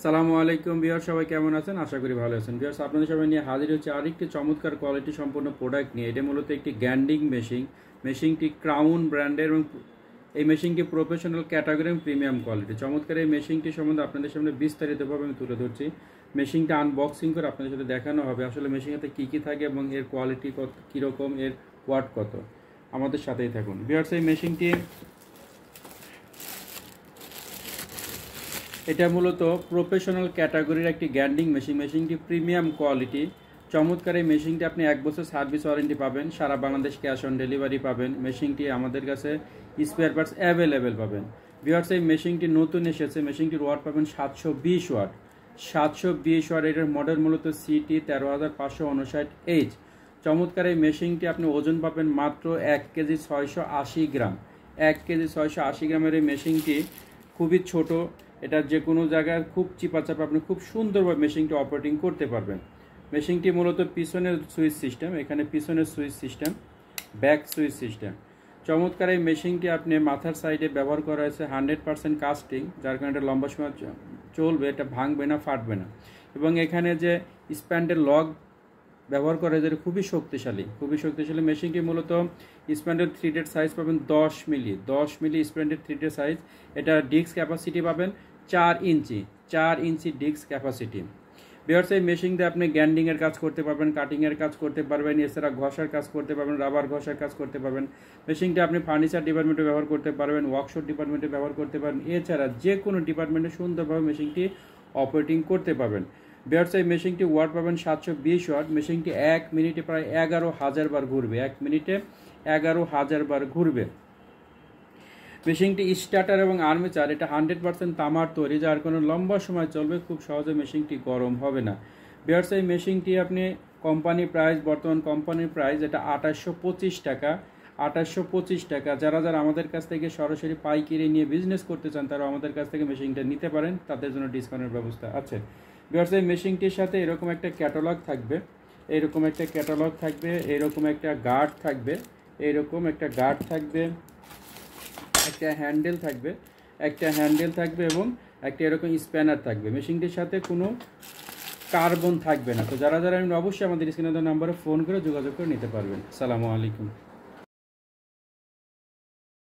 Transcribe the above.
সালামু আলাইকুম ভিউয়ার, সবাই কেমন আছেন? আশা করি ভালো আছেন। ভিউয়ার্স, আপনাদের সবাই নিয়ে হাজির হচ্ছে আরেকটি চমৎকার কোয়ালিটি সম্পন্ন প্রোডাক্ট নিয়ে। এটা মূলত একটি গ্যান্ডিং মেশিন। মেশিনটি ক্রাউন ব্র্যান্ডের এবং এই মেশিনটি প্রফেশনাল ক্যাটাগরি এবং প্রিমিয়াম কোয়ালিটি। চমৎকার এই মেশিনটি সম্বন্ধে আপনাদের সামনে বিস্তারিতভাবে আমি তুলে ধরছি। মেশিনটা আনবক্সিং করে আপনাদের সাথে দেখানো হবে আসলে মেশিনটাতে কী কী থাকে এবং এর কোয়ালিটি কত, কীরকম, এর ওয়াট কত। আমাদের সাথেই থাকুন ভিউয়ার্স। এই মেশিনটি এটা মূলত প্রফেশনাল ক্যাটাগরির একটি গ্যান্ডিং মেশিন। মেশিনটি প্রিমিয়াম কোয়ালিটি। চমৎকার এই মেশিনটি আপনি 1 বছর সার্ভিস ওয়ারেন্টি পাবেন, সারা বাংলাদেশ ক্যাশ অন ডেলিভারি পাবেন। মেশিনটি আমাদের কাছে স্পেয়ার পার্টস অ্যাভেলেবেল পাবেন। ভিউয়ার্স, এই মেশিনটি নতুন এসেছে। মেশিনটির ওয়াট পাবেন 720 ওয়াট। 720 ওয়াট। এটার মডেল মূলত সিটি 13559H। চমৎকার এই মেশিনটি আপনি ওজন পাবেন মাত্র 1 কেজি 680 গ্রাম। 1 কেজি 680 গ্রামের এই মেশিনটি খুবই ছোট। এটা যে কোনো জায়গায় খুব চিপাচাপা আপনি খুব সুন্দরভাবে মেশিনটি অপারেটিং করতে পারবেন। মেশিনটি মূলত পিছনের সুইচ সিস্টেম, এখানে পিছনের switch system, back switch system. চমৎকার এই মেশিনটি আপনি মাথার সাইডে ব্যবহার করা হয়েছে 100% কাস্টিং, যার কারণে এটা লম্বা সময় চলবে, এটা ভাঙবে না, ফাটবে না। এবং এখানে যে স্প্যান্ডের লগ ব্যবহার করা যায় খুবই শক্তিশালী, খুবই শক্তিশালী। মেশিনটি মূলত স্প্যান্ডের থ্রিডের সাইজ পাবেন 10 মিলি স্প্যান্ডের থ্রিডের সাইজ। এটা ডিস্ক ক্যাপাসিটি পাবেন 4 ইঞ্চি ডিস্ক ক্যাপাসিটি। ভিউয়ার্স, এই মেশিন দিয়ে আপনি গ্যান্ডিংয়ের কাজ করতে পারবেন, কাটিংয়ের কাজ করতে পারবেন, এছাড়া ঘষার কাজ করতে পারবেন, রাবার ঘষার কাজ করতে পারবেন। মেশিনটা আপনি ফার্নিচার ডিপার্টমেন্টে ব্যবহার করতে পারবেন, ওয়ার্কশপ ডিপার্টমেন্টে ব্যবহার করতে পারবেন, এছাড়া যে কোনো ডিপার্টমেন্টে সুন্দরভাবে মেশিনটি অপারেটিং করতে পারবেন। ভিউয়ার্স, এই মেশিনটি ওয়াট পাবেন 720 ওয়াট। মেশিনটি 1 মিনিটে প্রায় 11,000 বার ঘুরবে। 1 মিনিটে 11,000 বার ঘুরবে। মেশিনটি স্টার্টার এবং আর্মেচার এটা 100% তামার তৈরি, যার কোনো লম্বা সময় চলবে, খুব সহজে মেশিনটি গরম হবে না। ভিউয়ার্স, এই মেশিনটি আপনি কোম্পানি প্রাইস, বর্তমান কোম্পানির প্রাইস এটা 2825 টাকা। 2825 টাকা। যারা যারা আমাদের কাছ থেকে সরাসরি পাইকারি নিয়ে বিজনেস করতে চান তারা আমাদের কাছ থেকে মেশিনটা নিতে পারেন, তাদের জন্য ডিসকাউন্টের ব্যবস্থা আছে। ভিউয়ার্স, এই মেশিনটির সাথে এরকম একটা ক্যাটালগ থাকবে, এরকম একটা ক্যাটালগ থাকবে, এরকম একটা গার্ড থাকবে, এরকম একটা গার্ড থাকবে, একটা হ্যান্ডেল থাকবে, এবং একটা এরকম স্প্যানার থাকবে। মেশিনটির সাথে কোনো কার্বন থাকবে না। তো যারা যারা অবশ্যই আমাদের স্ক্রিনে দেওয়া নাম্বারে ফোন করে যোগাযোগ করে নিতে পারবেন। আসসালামু আলাইকুম।